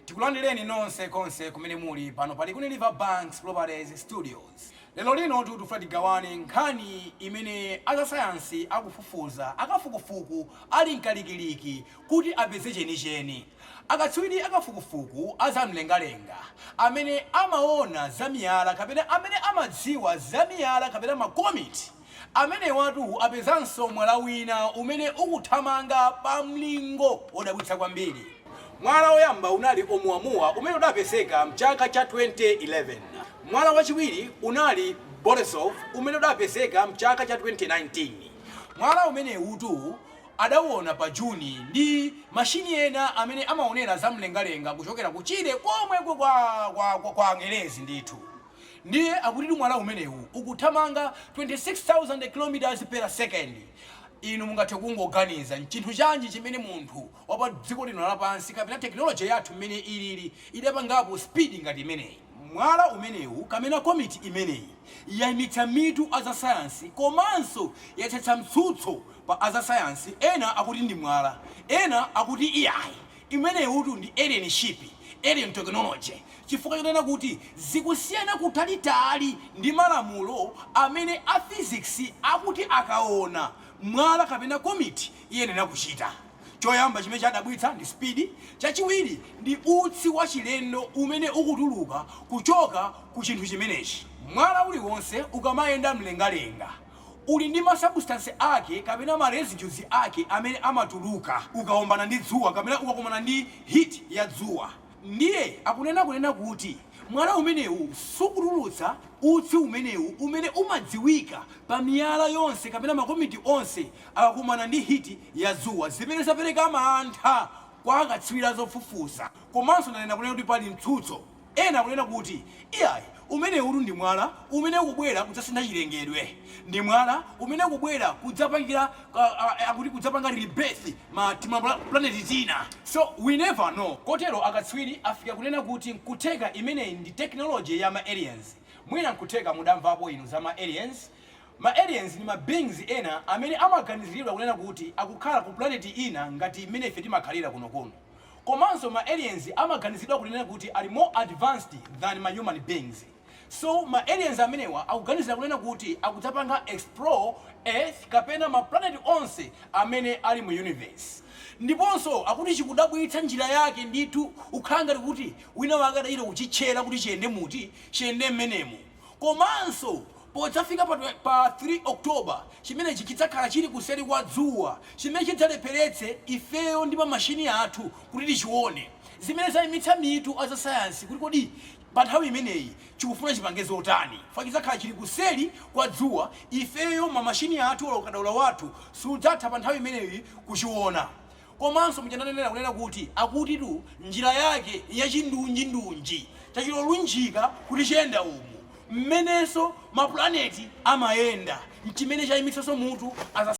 Tikulandireni nonse konse kumene muli pano pali kune Riverbanks Properties Studios. Lero lino tikufuna tigawani nkhani imene azasayansi akufufuza akafukufuku ali mkalikiliki kuti apeze chenicheni. Akatswiri akafukufuku azamlengalenga amene amaona zamiyala kapena amene amadziwa zamiyala kapena makomiti amene watu apezanso mwala wina umene ukuthamanga pa mlingo wodabwitsa kwambiri. Mwala woyamba unali Oumuamua umene udapezeka mchaka cha 2011. Mwala wachiwiri unali Borisov umene udapezeka mchaka cha 2019. Mwala umene utu adawona pa Juni ndi mashini ena amene amaonera zamlengalenga kuchokera kuchire komwe kwa Angelezi ndithu. Ndiye akuti mwala umenewu ukuthamanga 26,000 km/s. Inu mungathe kungoganiza chinthu chanji chimene munthu wapa dziko lino lapansi kapena teknoloji yathu imene ilili idapangapo speed ngati imeneyi. Mwala umenewu kamena komiti imeneyi yayimitsa mitu azasayansi komanso yathetsa mtsutso pa azasayansi. Ena akuti ndi mwala, ena akuti iyayi imenewutu ndi alien ship, alien technology, chifukwa chonena kuti zikusiyana kutalitali ndi malamulo amene a physics akuti akaona mwala kapena komiti iyenera kuchita. Choyamba chimene chadabwitsa ndi speed, chachiwiri ndi utsi wa chilendo umene ukutuluka kuchoka ku chinthu chimenechi. Mwala uliwonse ukamayenda mlengalenga uli ndi masubstance ake kapena ma residues ake amene amatuluka ukaombana ndi dzuwa kapena ukakomana ndi heat ya dzuwa. Ndiye akunena kuti mwala umenewu sukutulutsa utsi umenewu umene umadziwika pa miyala yonse kapena makomiti onse akakumana ndi hiti ya dzuwa zimene zapereka mantha kwa akatswiri zofufuza. Komanso nanena kunena kuti pali mtsutso. Ena akunena kuti iyayi umenewu ndi mwala umene ukubwera kudzasintha chilengedwe, ndi mwala umene ukubwera kudzapangira akuti kudzapanga rebirth ma planet tina. So we never know. Kotero akatswiri afika kunena kuti nkutheka imeneyi ndi technology ya ma aliens. Mwina nkutheka mudamvapo inu za ma aliens. Ma aliens ni ma beings ena amene amaganiziridwa kunena kuti akukhala ku planet ina ngati imene ife timakhalira kuno. Komanso ma aliens amaganiziridwa kunena kuti ali more advanced than ma human beings. So ma aliens amenewa akuganizira kunena kuti akudzapanga explore Earth kapena ma planet onse amene ali mu universe. Ndiponso akuti chikudabwitsa njira yake ndithu ukhala ngati kuti wina wakadayira kuchitchera kuti chiyende muti chiyende mmenemu. Komanso podzafika pa 3 October chimene chidzakhala chili kuseri kwa dzuwa chimene chidzaleperetse ifeyo ndi mashini athu kuti tichione zimene zayimitsa mitu azasayansi kuti kodi pa nthawi imeneyi chikufuna chipange zotani. Chidzakhala chili kuseri kwa dzuwa ifeyo mashini athu olokadaula wathu sudzatha pa nthawi imeneyi kuchiona. Komanso muchananenera kunena kuti akutitu njira yake yachindunjindunji chachilolunjika kuti chiyenda umu mmenenso maplaneti amayenda chimene chayimitsanso mutu